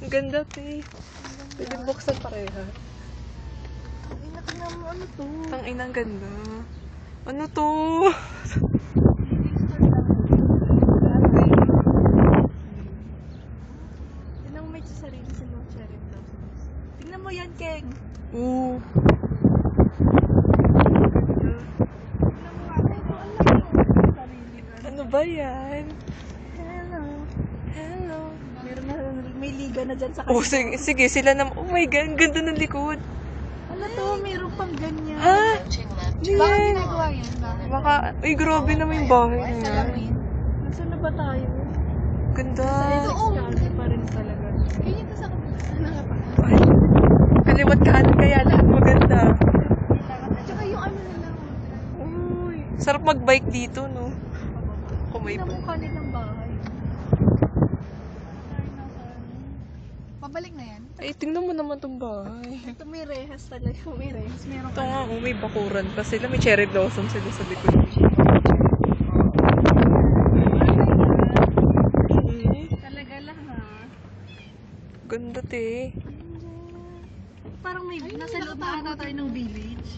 Ang ganda, te. Pwede buksan pareha. Tingnan mo, ano to? Ang inang ganda. Ano to? Tingnan mo, may sarili sa mga cherry blossoms. Tingnan mo yan, Keng. Oo. Tingnan mo nga, Keng. Ang laki ng sarili. Ano ba yan? Hello. Hello. Meron na, may liga na dyan sa Oh, sige, sila naman. Oh my God, ang ganda ng likod. Ano to? Meron pang ganyan. Ha? Hindi Bakit yan. ginagawa yan? Bakit? Baka, uy, grabe naman yung bahay niya. Salamin. Nasaan na ba tayo? Ganda. Escalde pa rin talaga. Ganyan to sa kabila. Sana nga pa. Ay, kaliwat kanan kaya lahat maganda. Tsaka yung ano na lang. Uy, sarap mag-bike dito, no? Kung may Tingnan mo kanilang bahay. Pabalik na yan. Ay, tingnan mo naman tong bahay. Ito may rehas talaga. May rehas. Meron Ito nga, oh, may bakuran pa sila. May cherry blossom sila sa likod. Talaga lang ha. Ganda, te. Parang may nasa loob na ata tayo ng village.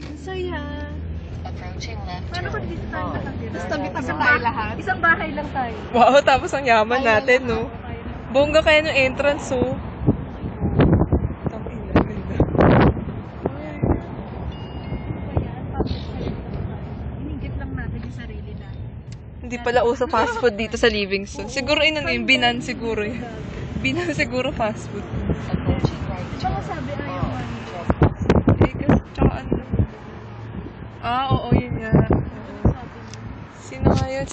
Ang saya. Paano kung dito tayo nakatira? Tapos tabi-tabi tayo lahat? Isang bahay lang tayo. Wow, tapos ang yaman natin, no? Bongga kaya ng entrance, oh. Tangina, ganda. Inigit lang natin yung sarili natin. Hindi pala uso fast food dito sa Livingston. Siguro yun yung Binan siguro yun. Binan siguro fast food. Baka sabi ayaw nga niya. Eh, kasi, tsaka ano. Ah, oo, yun nga. Sino nga yun? Si